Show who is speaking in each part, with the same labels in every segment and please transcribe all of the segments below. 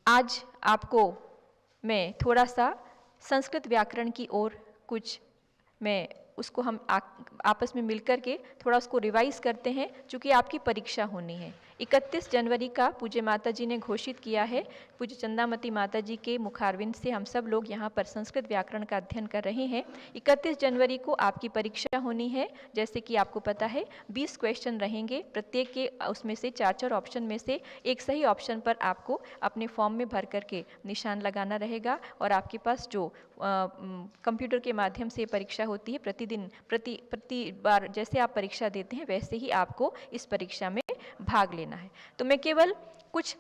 Speaker 1: आज आपको मैं थोड़ा सा संस्कृत व्याकरण की ओर कुछ मैं उसको हम आपस में मिलकर के थोड़ा उसको रिवाइज करते हैं, चूँकि आपकी परीक्षा होनी है। 31 जनवरी का पूज्य माता जी ने घोषित किया है। पूज्य चंदामती माता जी के मुखारविंद से हम सब लोग यहाँ पर संस्कृत व्याकरण का अध्ययन कर रहे हैं। 31 जनवरी को आपकी परीक्षा होनी है। जैसे कि आपको पता है 20 क्वेश्चन रहेंगे, प्रत्येक के उसमें से 4-4 ऑप्शन में से एक सही ऑप्शन पर आपको अपने फॉर्म में भर करके निशान लगाना रहेगा। और आपके पास जो कंप्यूटर के माध्यम से परीक्षा होती है, प्रतिदिन प्रति बार जैसे आप परीक्षा देते हैं वैसे ही आपको इस परीक्षा में भाग लेना है। तो मैं केवल कुछ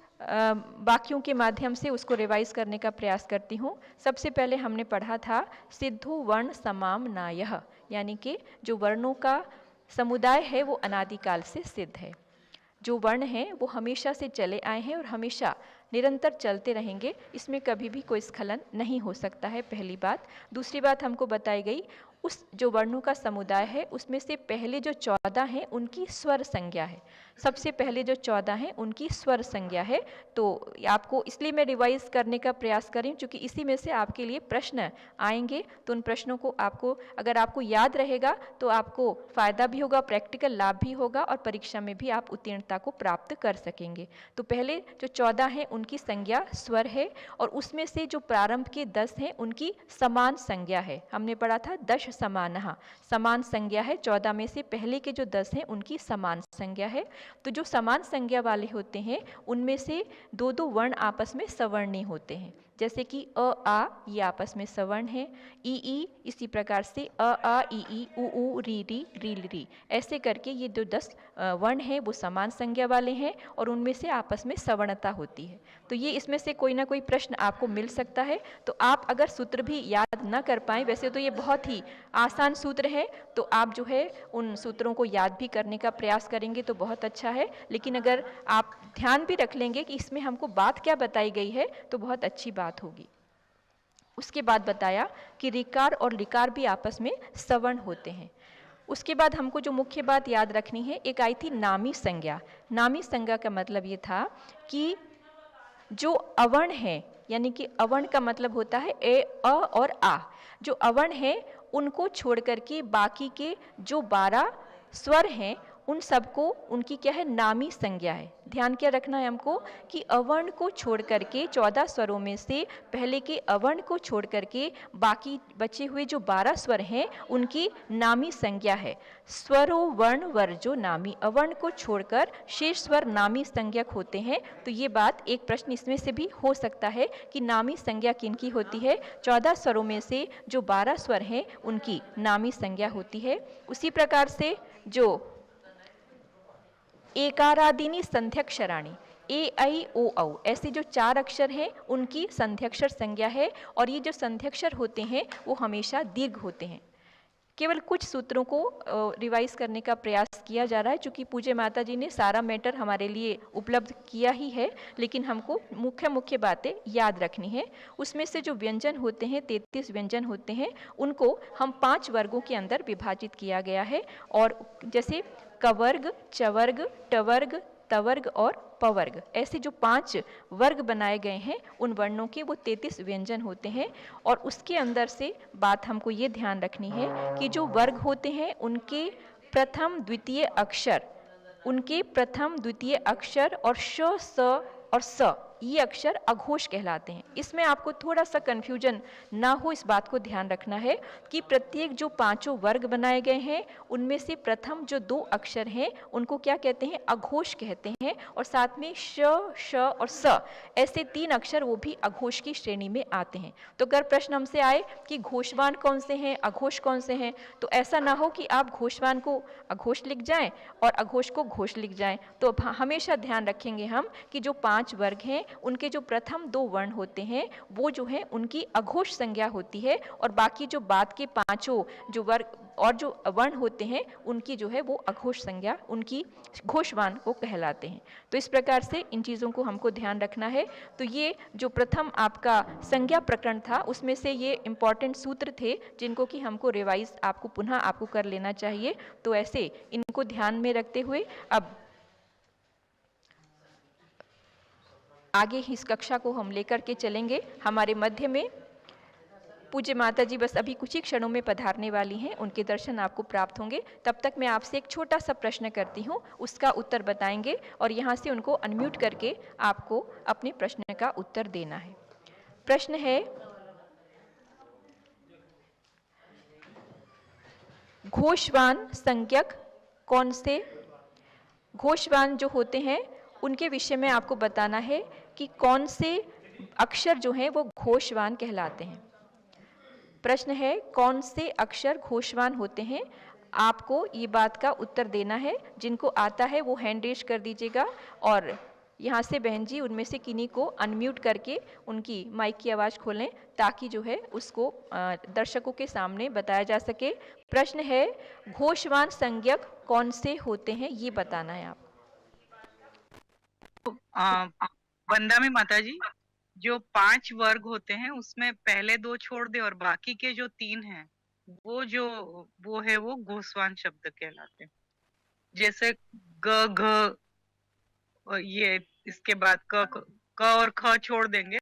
Speaker 1: वाक्यों के माध्यम से उसको रिवाइज करने का प्रयास करती हूँ। सबसे पहले हमने पढ़ा था सिद्धो वर्ण समामनायः, यानी कि जो वर्णों का समुदाय है वो अनादिकाल से सिद्ध है। जो वर्ण हैं वो हमेशा से चले आए हैं और हमेशा निरंतर चलते रहेंगे, इसमें कभी भी कोई स्खलन नहीं हो सकता है, पहली बात। दूसरी बात हमको बताई गई उस जो वर्णों का समुदाय है उसमें से पहले जो 14 हैं उनकी स्वर संज्ञा है। सबसे पहले जो 14 हैं उनकी स्वर संज्ञा है। तो आपको इसलिए मैं रिवाइज करने का प्रयास करी क्योंकि इसी में से आपके लिए प्रश्न आएंगे। तो उन प्रश्नों को आपको अगर आपको याद रहेगा तो आपको फायदा भी होगा, प्रैक्टिकल लाभ भी होगा और परीक्षा में भी आप उत्तीर्णता को प्राप्त कर सकेंगे। तो पहले जो 14 हैं उनकी संज्ञा स्वर है और उसमें से जो प्रारंभ के 10 हैं उनकी समान संज्ञा है। हमने पढ़ा था दश समानः, समान संज्ञा है। 14 में से पहले के जो 10 हैं उनकी समान संज्ञा है। तो जो समान संज्ञा वाले होते हैं उनमें से दो दो वर्ण आपस में सवर्णी होते हैं। जैसे कि अ आ ये आपस में सवर्ण है, ई इसी प्रकार से अ आ ई उ री री, ऐसे करके ये जो 10 वर्ण हैं वो समान संज्ञा वाले हैं और उनमें से आपस में सवर्णता होती है। तो ये इसमें से कोई ना कोई प्रश्न आपको मिल सकता है। तो आप अगर सूत्र भी याद न कर पाएँ, वैसे तो ये बहुत ही आसान सूत्र है, तो आप जो है उन सूत्रों को याद भी करने का प्रयास करेंगे तो बहुत अच्छा है। लेकिन अगर आप ध्यान भी रख लेंगे कि इसमें हमको बात क्या बताई गई है तो बहुत अच्छी बात होगी। उसके बाद बताया कि ऋकार और लिकार भी आपस में सवर्ण होते हैं। उसके बाद हमको जो मुख्य बात याद रखनी है, एक आई थी नामी संज्ञा। नामी संज्ञा का मतलब ये था कि जो अवर्ण है, यानी कि अवर्ण का मतलब होता है ए अ और आ, जो अवर्ण है उनको छोड़ करके बाकी के जो 12 स्वर हैं उन सबको उनकी क्या है, नामी संज्ञा है। ध्यान क्या रखना है हमको कि अवर्ण को छोड़ करके 14 स्वरों में से पहले के अवर्ण को छोड़ करके बाकी बचे हुए जो 12 स्वर हैं उनकी नामी संज्ञा है। स्वरो वर्ण वर्जो नामी, अवर्ण को छोड़कर शेष स्वर नामी संज्ञक होते हैं। तो ये बात एक प्रश्न इसमें से भी हो सकता है कि नामी संज्ञा किनकी होती है। 14 स्वरों में से जो 12 स्वर हैं उनकी नामी संज्ञा होती है। उसी प्रकार से जो एकारादीनी संध्यक्षराणी, ए ऐ ओ औ, ऐसे जो 4 अक्षर हैं उनकी संध्यक्षर संज्ञा है और ये जो संध्यक्षर होते हैं वो हमेशा दीर्घ होते हैं। केवल कुछ सूत्रों को रिवाइज करने का प्रयास किया जा रहा है, चूँकि पूज्य माता जी ने सारा मैटर हमारे लिए उपलब्ध किया ही है, लेकिन हमको मुख्य बातें याद रखनी है। उसमें से जो व्यंजन होते हैं 33 व्यंजन होते हैं उनको हम 5 वर्गों के अंदर विभाजित किया गया है। और जैसे कवर्ग, चवर्ग, टवर्ग, तवर्ग और पवर्ग, ऐसे जो 5 वर्ग बनाए गए हैं उन वर्णों के वो 33 व्यंजन होते हैं। और उसके अंदर से बात हमको ये ध्यान रखनी है कि जो वर्ग होते हैं उनके प्रथम द्वितीय अक्षर और श स और स ये अक्षर अघोष कहलाते हैं। इसमें आपको थोड़ा सा कन्फ्यूजन ना हो, इस बात को ध्यान रखना है कि प्रत्येक जो 5 वर्ग बनाए गए हैं उनमें से प्रथम जो 2 अक्षर हैं उनको क्या कहते हैं, अघोष कहते हैं। और साथ में श, श और स ऐसे 3 अक्षर वो भी अघोष की श्रेणी में आते हैं। तो अगर प्रश्न हमसे आए कि घोषवान कौन से हैं, अघोष कौन से हैं, तो ऐसा ना हो कि आप घोषवान को अघोष लिख जाएं और अघोष को घोष लिख जाएं। तो हमेशा ध्यान रखेंगे हम कि जो 5 वर्ग हैं उनके जो प्रथम 2 वर्ण होते हैं वो जो है उनकी अघोष संज्ञा होती है और बाकी जो बाद के 5 जो वर्ग और जो वर्ण होते हैं उनकी जो है वो अघोष संज्ञा, उनकी घोषवान को कहलाते हैं। तो इस प्रकार से इन चीज़ों को हमको ध्यान रखना है। तो ये जो प्रथम आपका संज्ञा प्रकरण था उसमें से ये इंपॉर्टेंट सूत्र थे जिनको कि हमको रिवाइज पुनः आपको कर लेना चाहिए। तो ऐसे इनको ध्यान में रखते हुए अब आगे ही इस कक्षा को हम लेकर के चलेंगे। हमारे मध्य में पूज्य माता जी बस अभी कुछ ही क्षणों में पधारने वाली हैं, उनके दर्शन आपको प्राप्त होंगे। तब तक मैं आपसे एक छोटा सा प्रश्न करती हूँ, उसका उत्तर बताएंगे और यहाँ से उनको अनम्यूट करके आपको अपने प्रश्न का उत्तर देना है। प्रश्न है, घोषवान संज्ञक कौन से? घोषवान जो होते हैं उनके विषय में आपको बताना है कि कौन से अक्षर जो हैं वो घोषवान कहलाते हैं। प्रश्न है, कौन से अक्षर घोषवान होते हैं? आपको ये बात का उत्तर देना है। जिनको आता है वो हैंड रेज कर दीजिएगा और यहाँ से बहन जी उनमें से किन्हीं को अनम्यूट करके उनकी माइक की आवाज़ खोलें ताकि जो है उसको दर्शकों के सामने बताया जा सके। प्रश्न है, घोषवान संज्ञक कौन से होते हैं, ये बताना है आप।
Speaker 2: वंदा में माता जी, जो 5 वर्ग होते हैं उसमें पहले 2 छोड़ दे और बाकी के जो 3 हैं वो घोषवान शब्द कहलाते हैं। जैसे ग, घ, ये इसके बाद क और ख छोड़ देंगे,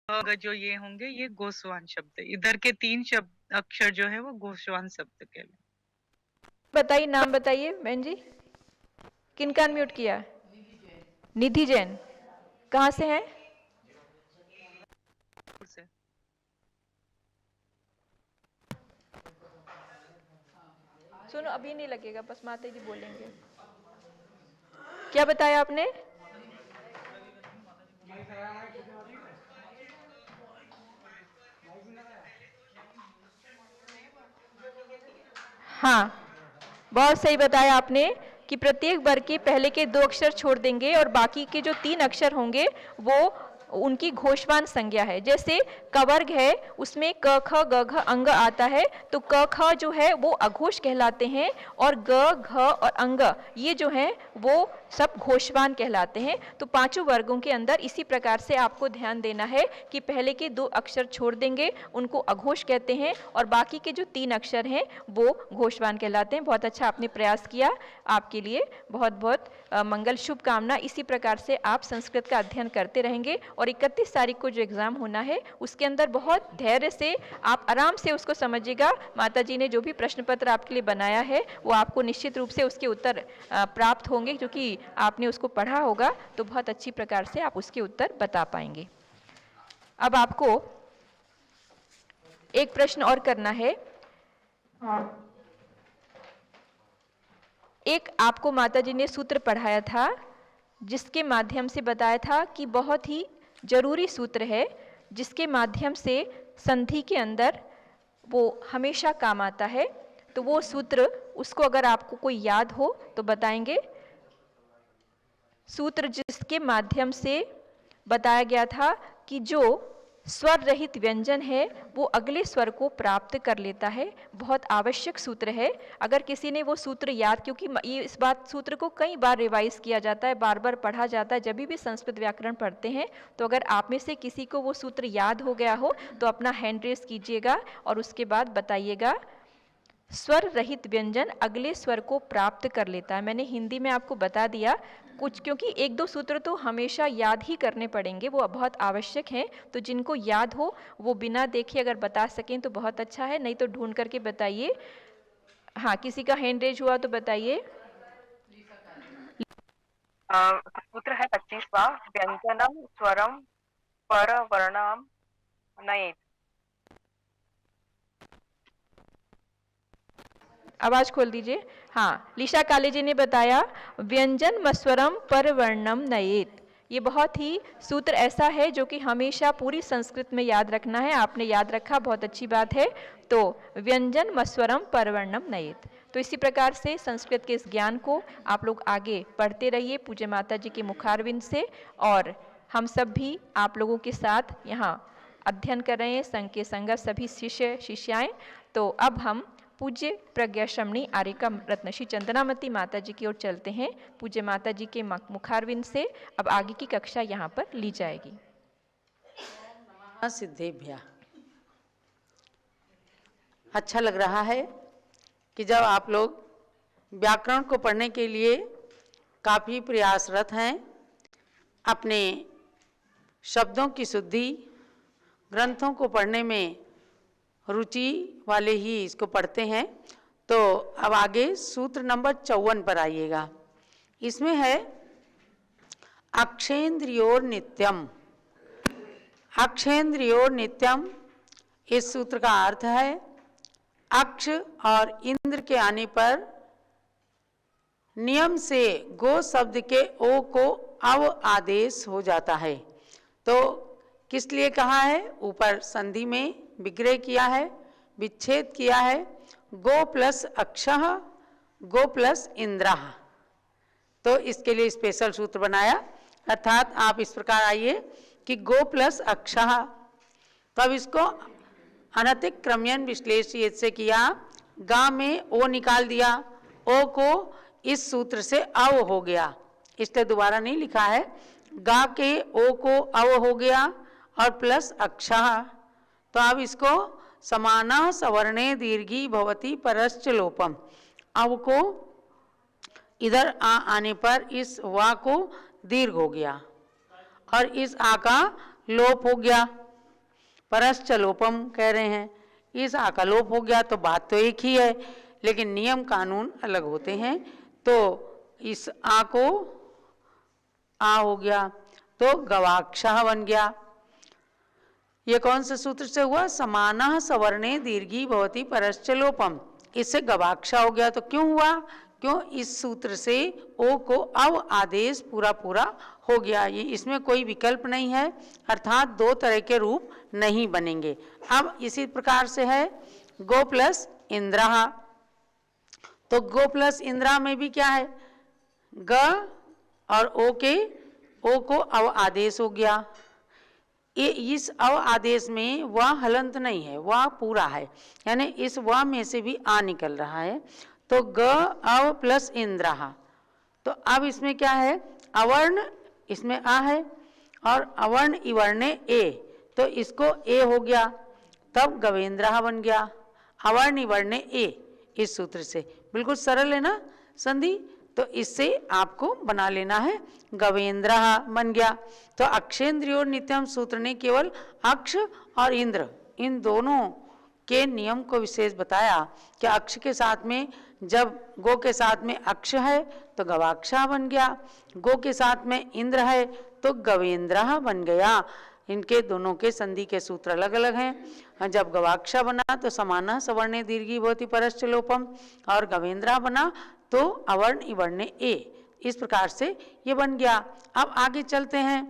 Speaker 2: जो ये होंगे ये घोषवान शब्द। इधर के 3 शब्द अक्षर जो है वो घोषवान शब्द कहलाते।
Speaker 1: बताइए, नाम बताइए बहन जी, किनका अनम्यूट किया? निधि जैन। कहाँ से हैं? सुनो, अभी नहीं लगेगा, बस माता जी बोलेंगे। क्या बताया आपने? हाँ, बहुत सही बताया आपने कि प्रत्येक वर्ग के पहले के 2 अक्षर छोड़ देंगे और बाकी के जो 3 अक्षर होंगे वो उनकी घोषवान संज्ञा है। जैसे क वर्ग है, उसमें क ख ग घ अंग आता है, तो क ख जो है वो अघोष कहलाते हैं और ग घ और अंग ये जो हैं वो सब घोषवान कहलाते हैं। तो 5 वर्गों के अंदर इसी प्रकार से आपको ध्यान देना है कि पहले के 2 अक्षर छोड़ देंगे, उनको अघोष कहते हैं और बाकी के जो 3 अक्षर हैं वो घोषवान कहलाते हैं। बहुत अच्छा आपने प्रयास किया, आपके लिए बहुत बहुत मंगल शुभकामना। इसी प्रकार से आप संस्कृत का अध्ययन करते रहेंगे और 31 तारीख को जो एग्ज़ाम होना है उसके अंदर बहुत धैर्य से आप आराम से उसको समझिएगा। माता जी ने जो भी प्रश्न पत्र आपके लिए बनाया है वो आपको निश्चित रूप से उसके उत्तर प्राप्त होंगे, क्योंकि आपने उसको पढ़ा होगा तो बहुत अच्छी प्रकार से आप उसके उत्तर बता पाएंगे। अब आपको एक प्रश्न और करना है। एक आपको माता जी ने सूत्र पढ़ाया था जिसके माध्यम से बताया था कि बहुत ही जरूरी सूत्र है जिसके माध्यम से संधि के अंदर वो हमेशा काम आता है। तो वो सूत्र, उसको अगर आपको कोई याद हो तो बताएंगे। सूत्र जिसके माध्यम से बताया गया था कि जो स्वर रहित व्यंजन है वो अगले स्वर को प्राप्त कर लेता है। बहुत आवश्यक सूत्र है। अगर किसी ने वो सूत्र याद, क्योंकि ये इस बात सूत्र को कई बार रिवाइज किया जाता है, बार बार पढ़ा जाता है जब भी संस्कृत व्याकरण पढ़ते हैं, तो अगर आप में से किसी को वो सूत्र याद हो गया हो तो अपना हैंड रेस कीजिएगा और उसके बाद बताइएगा। स्वर रहित व्यंजन अगले स्वर को प्राप्त कर लेता है। मैंने हिंदी में आपको बता दिया कुछ, क्योंकि 1-2 सूत्र तो हमेशा याद ही करने पड़ेंगे, वो बहुत आवश्यक हैं। तो जिनको याद हो वो बिना देखे अगर बता सकें तो बहुत अच्छा है, नहीं तो ढूंढ करके बताइए। हाँ, किसी का हैंड रेज हुआ तो बताइए।
Speaker 3: सूत्र है 25वां, व्यंजनम स्वरम पर वर्णम नयेत।
Speaker 1: आवाज खोल दीजिए। हाँ, लिशा काले जी ने बताया व्यंजन मस्वरम पर वर्णम नयेत। ये बहुत ही सूत्र ऐसा है जो कि हमेशा पूरी संस्कृत में याद रखना है। आपने याद रखा, बहुत अच्छी बात है। तो व्यंजन मस्वरम पर वर्णम नयेत। तो इसी प्रकार से संस्कृत के इस ज्ञान को आप लोग आगे पढ़ते रहिए पूज्य माता जी के मुखारविंद से, और हम सब भी आप लोगों के साथ यहाँ अध्ययन कर रहे हैं, संघ के संगत सभी शिष्य शिष्याएं। तो अब हम पूज्य प्रज्ञा श्रमणी आर्यका रत्नश्री चंदनामती माता जी की ओर चलते हैं। पूज्य माता जी के मुखारविंद से अब आगे की कक्षा यहाँ पर ली जाएगी।
Speaker 4: सिद्धेभ्या। अच्छा लग रहा है कि जब आप लोग व्याकरण को पढ़ने के लिए काफ़ी प्रयासरत हैं, अपने शब्दों की शुद्धि, ग्रंथों को पढ़ने में रुचि वाले ही इसको पढ़ते हैं। तो अब आगे सूत्र नंबर 54 पर आइएगा। इसमें है अक्षेन्द्रियोर नित्यम। अक्षेन्द्रियोर नित्यम, इस सूत्र का अर्थ है अक्ष और इंद्र के आने पर नियम से गो शब्द के ओ को अव आदेश हो जाता है। तो किस लिए कहा है? ऊपर संधि में विग्रह किया है, विच्छेद किया है। गो प्लस अक्षः, गो प्लस इंद्रः, तो इसके लिए स्पेशल सूत्र बनाया। अर्थात आप इस प्रकार आइए कि गो प्लस अक्षः, तो अब इसको अनतिक क्रमयन विश्लेषित से किया। गा में ओ निकाल दिया, ओ को इस सूत्र से अव हो गया, इसलिए दोबारा नहीं लिखा है। गा के ओ को अव हो गया और प्लस अक्षः, तो अब इसको समानः सवर्णे दीर्घी भवति परश्च लोपम। अव को इधर आ आने पर इस वा को दीर्घ हो गया और इस आ का लोप हो गया, परश्च लोपम कह रहे हैं। इस आ का लोप हो गया, तो बात तो एक ही है, लेकिन नियम कानून अलग होते हैं। तो इस आ को आ हो गया, तो गवाक्षः बन गया। ये कौन से सूत्र से हुआ? समानः सवर्णे दीर्घी भवति परश्च लोपम, इससे गवाक्षा हो गया। तो क्यों हुआ? क्यों? इस सूत्र से ओ को अव आदेश पूरा पूरा हो गया। ये इसमें कोई विकल्प नहीं है, अर्थात दो तरह के रूप नहीं बनेंगे। अब इसी प्रकार से है गो प्लस इंद्रः, तो गो प्लस इंद्रा में भी क्या है? ग और ओ के ओ को अव आदेश हो गया। ये इस अव आदेश में वह हलंत नहीं है, वह पूरा है, यानी इस वह में से भी आ निकल रहा है। तो ग अव प्लस इंद्रः, तो अब इसमें क्या है? अवर्ण इसमें आ है और अवर्ण इवर्णे ए, तो इसको ए हो गया, तब गवेंद्रः बन गया। अवर्ण इवर्णे ए, इस सूत्र से बिल्कुल सरल है ना संधि, तो इससे आपको बना लेना है, गवेंद्रः बन गया। तो अक्षेन्द्रियोर नित्यम सूत्र ने केवल अक्ष और इंद्र इन दोनों के नियम को विशेष बताया कि अक्ष के साथ में, जब गो के साथ में अक्ष है तो गवाक्षा बन गया, गो के साथ में इंद्र है तो गवेंद्रः बन गया। इनके दोनों के संधि के सूत्र अलग अलग हैं। जब गवाक्षा बना तो समानः सवर्णे दीर्घी भवति परश्च लोपम, और गवेंद्रः बना तो अवर्ण इवर्णे ए, इस प्रकार से ये बन गया। अब आगे चलते हैं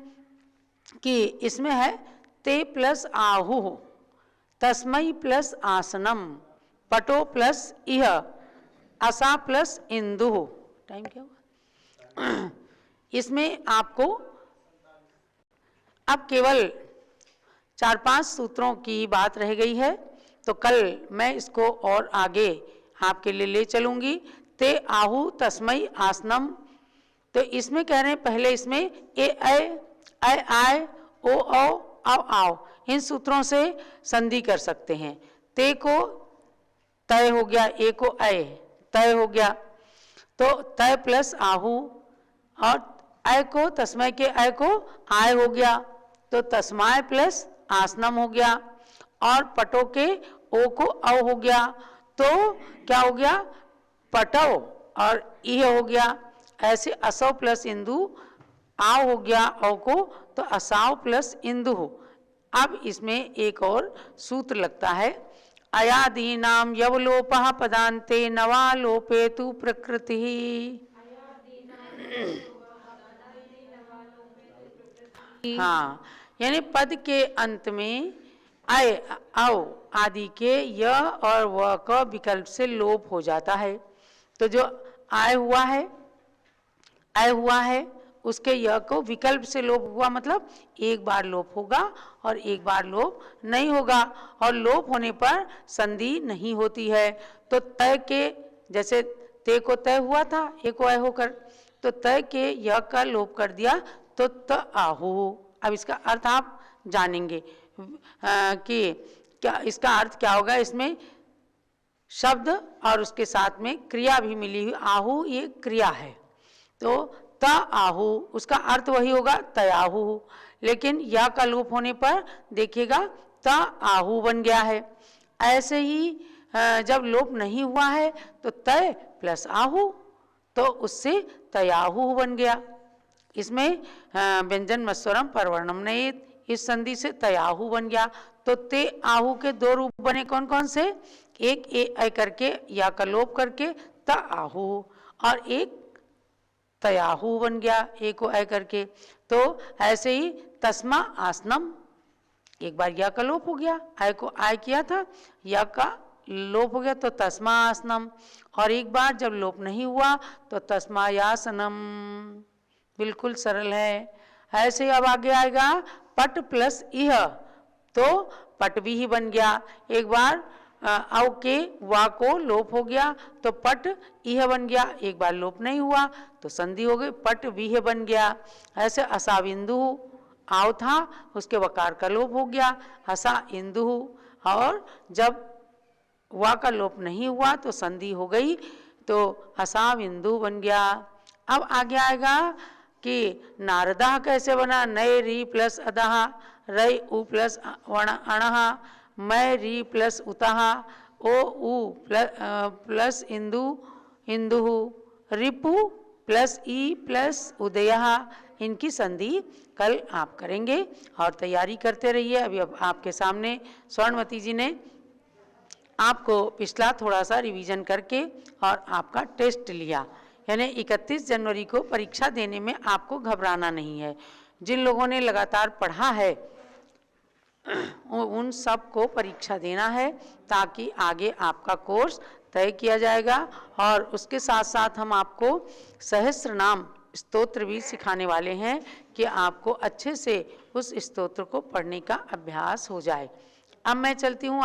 Speaker 4: कि इसमें है ते प्लस आहु, तस्मै प्लस आसनम, पटो प्लस इह, असा प्लस इंदु। टाइम क्या हुआ? इसमें आपको अब केवल 4-5 सूत्रों की बात रह गई है, तो कल मैं इसको और आगे आपके लिए ले चलूंगी। ते आहु तस्मै आसनम, तो इसमें कह रहे हैं पहले इसमें ए आय ओ औ अव आओ, इन सूत्रों से संधि कर सकते हैं। ते को तय हो गया, ए को अय तय हो गया, तो तय प्लस आहु, और अय को तस्मै के अय को आय हो गया, तो तस्माय प्लस आसनम हो गया, और पटो के ओ को अव हो गया, तो क्या हो गया? पटव और इह हो गया। ऐसे असव प्लस इंदु आव हो गया, औ को तो असाव प्लस इंदु। अब इसमें एक और सूत्र लगता है, अयादीनाम यवलोपः पदान्ते नवा लोपेतु प्रकृति। हाँ, यानी पद के अंत में अय अव आदि के य और व का विकल्प से लोप हो जाता है। तो जो आय हुआ है उसके य को विकल्प से लोप हुआ, मतलब एक बार लोप होगा और एक बार लोप नहीं होगा, और लोप होने पर संधि नहीं होती है। तो तय के जैसे ते को तय हुआ था ए को अय होकर, तो तय के य का लोप कर दिया तो त आहु। अब इसका अर्थ आप जानेंगे कि क्या इसका अर्थ क्या होगा। इसमें शब्द और उसके साथ में क्रिया भी मिली हुई, आहु ये क्रिया है, तो त आहु, उसका अर्थ वही होगा तयाहु, लेकिन या का लोप होने पर देखिएगा त आहु बन गया है। ऐसे ही जब लोप नहीं हुआ है तो तय प्लस आहु, तो उससे तयाहु बन गया। इसमें व्यंजन मस्वरम परवर्णम नयेत, इस संधि से तयाहु बन गया। तो ते आहु के दो रूप बने, कौन कौन से? एक ए करके या का लोप करके त आहु, और एक तयाहु बन गया ए को ए करके। तो ऐसे ही तस्मा आसनम, एक बार या का लोप हो गया, आय को आय किया था, या का लोप हो गया तो तस्मा आसनम, और एक बार जब लोप नहीं हुआ तो तस्मायासनम। बिल्कुल सरल है। ऐसे अब आगे आएगा पट प्लस इह, तो पट भी ही बन गया। एक बार अव के वा को लोप हो गया तो पट इह बन गया, एक बार लोप नहीं हुआ तो संधि हो गई, पट विह बन गया। ऐसे असा बिंदु आव था, उसके वकार का लोप हो गया, हसा इंदु, और जब वा का लोप नहीं हुआ तो संधि हो गई, तो हसा बिंदु बन गया। अब आगे आएगा कि नारदा कैसे बना? नए री प्लस अदहा, रई उ प्लस अणहा, मैं री प्लस उतहा, ओ उ प्लस इंदु इंदुहु, रिपु प्लस ई प्लस उदयहा। इनकी संधि कल आप करेंगे और तैयारी करते रहिए। अभी अब आपके सामने स्वर्णवती जी ने आपको पिछला थोड़ा सा रिवीजन करके और आपका टेस्ट लिया, यानी 31 जनवरी को परीक्षा देने में आपको घबराना नहीं है। जिन लोगों ने लगातार पढ़ा है उन सब को परीक्षा देना है, ताकि आगे आपका कोर्स तय किया जाएगा। और उसके साथ साथ हम आपको सहस्त्र नाम स्तोत्र भी सिखाने वाले हैं कि आपको अच्छे से उस स्तोत्र को पढ़ने का अभ्यास हो जाए। अब मैं चलती हूँ।